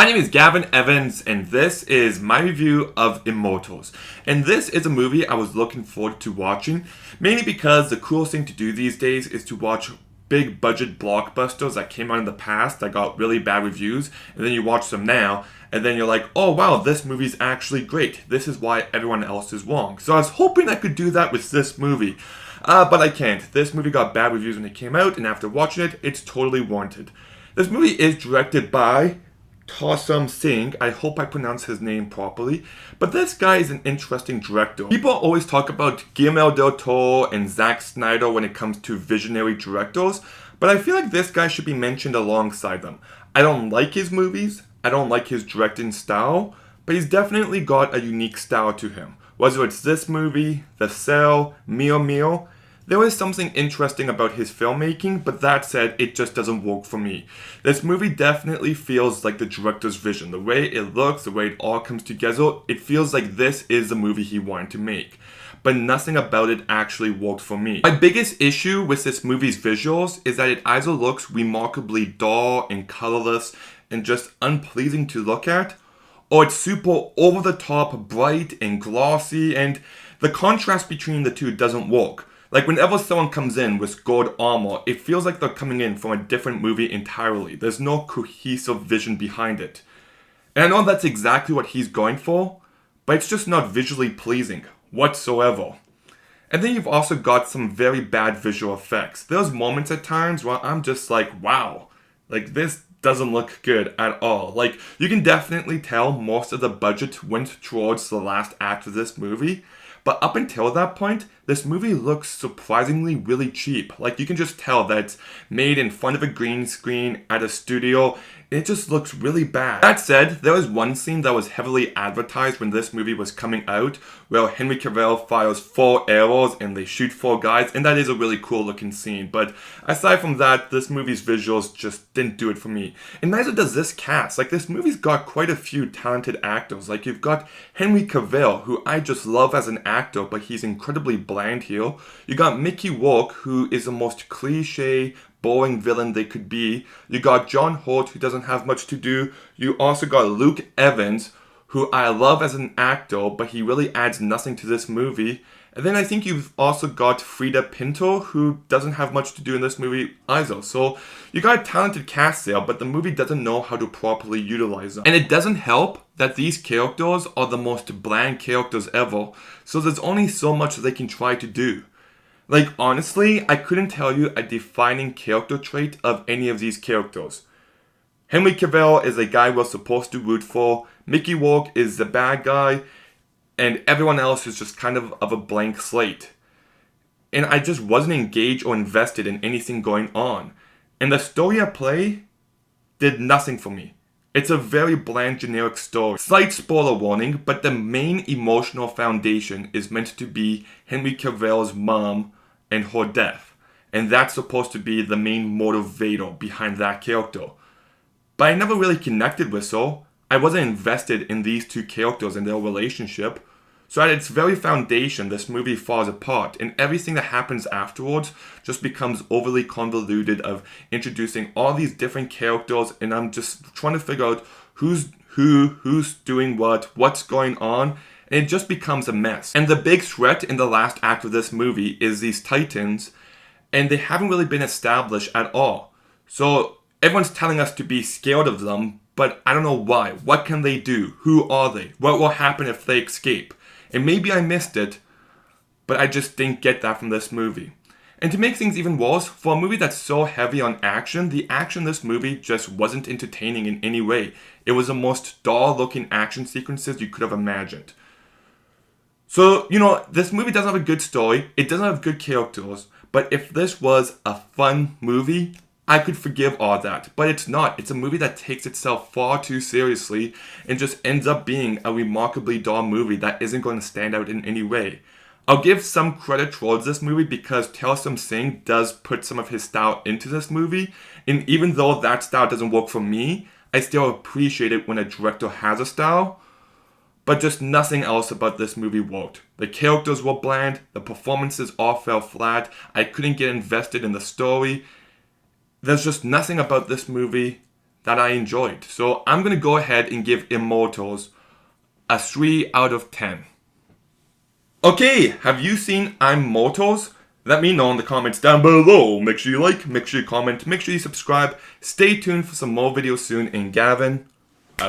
My name is Gavin Evans, and this is my review of Immortals. And this is a movie I was looking forward to watching, mainly because the coolest thing to do these days is to watch big budget blockbusters that came out in the past that got really bad reviews, and then you watch them now, and then you're like, oh wow, this movie's actually great. This is why everyone else is wrong. So I was hoping I could do that with this movie. But I can't. This movie got bad reviews when it came out, and after watching it, it's totally warranted. This movie is directed by Tarsum Singh. I hope I pronounce his name properly. But this guy is an interesting director. People always talk about Guillermo del Toro and Zack Snyder when it comes to visionary directors, but I feel like this guy should be mentioned alongside them. I don't like his movies, I don't like his directing style, but he's definitely got a unique style to him. Whether it's this movie, The Cell, Mio Mio, there is something interesting about his filmmaking, but that said, it just doesn't work for me. This movie definitely feels like the director's vision. The way it looks, the way it all comes together, it feels like this is the movie he wanted to make. But nothing about it actually worked for me. My biggest issue with this movie's visuals is that it either looks remarkably dull and colorless and just unpleasing to look at, or it's super over-the-top bright and glossy, and the contrast between the two doesn't work. Like, whenever someone comes in with gold armor, it feels like they're coming in from a different movie entirely. There's no cohesive vision behind it. And I know that's exactly what he's going for, but it's just not visually pleasing whatsoever. And then you've also got some very bad visual effects. There's moments at times where I'm just like, wow, like this doesn't look good at all. Like, you can definitely tell most of the budget went towards the last act of this movie. But up until that point, this movie looks surprisingly really cheap. Like, you can just tell that it's made in front of a green screen at a studio. It just looks really bad. That said, there was one scene that was heavily advertised when this movie was coming out, where Henry Cavill fires 4 arrows and they shoot 4 guys, and that is a really cool looking scene. But aside from that, this movie's visuals just didn't do it for me. And neither does this cast. Like, this movie's got quite a few talented actors. Like, you've got Henry Cavill, who I just love as an actor, but he's incredibly bland here. You got Mickey Rourke, who is the most cliche, boring villain they could be. You got John Hurt, who doesn't have much to do. You also got Luke Evans, who I love as an actor, but he really adds nothing to this movie. And then I think you've also got Frida Pinto, who doesn't have much to do in this movie either. So you got a talented cast there, but the movie doesn't know how to properly utilize them. And it doesn't help that these characters are the most bland characters ever, so there's only so much they can try to do. Like, honestly, I couldn't tell you a defining character trait of any of these characters. Henry Cavill is a guy we're supposed to root for, Mickey Rourke is the bad guy, and everyone else is just kind of a blank slate. And I just wasn't engaged or invested in anything going on. And the story at play did nothing for me. It's a very bland, generic story. Slight spoiler warning, but the main emotional foundation is meant to be Henry Cavill's mom and her death. And that's supposed to be the main motivator behind that character. But I never really connected with her. I wasn't invested in these two characters and their relationship. So at its very foundation, this movie falls apart, and everything that happens afterwards just becomes overly convoluted of introducing all these different characters, and I'm just trying to figure out who's doing what's going on, and it just becomes a mess. And the big threat in the last act of this movie is these titans, and they haven't really been established at all. So everyone's telling us to be scared of them, but I don't know why. What can they do? Who are they? What will happen if they escape? And maybe I missed it, but I just didn't get that from this movie. And to make things even worse, for a movie that's so heavy on action, the action in this movie just wasn't entertaining in any way. It was the most dull-looking action sequences you could have imagined. So, this movie doesn't have a good story, it doesn't have good characters, but if this was a fun movie, I could forgive all that, but it's not. It's a movie that takes itself far too seriously and just ends up being a remarkably dull movie that isn't going to stand out in any way. I'll give some credit towards this movie because Tarsum Singh does put some of his style into this movie, and even though that style doesn't work for me, I still appreciate it when a director has a style, but just nothing else about this movie worked. The characters were bland, the performances all fell flat, I couldn't get invested in the story. There's just nothing about this movie that I enjoyed. So I'm going to go ahead and give Immortals a 3 out of 10. Okay, have you seen Immortals? Let me know in the comments down below. Make sure you like, make sure you comment, make sure you subscribe. Stay tuned for some more videos soon. And Gavin,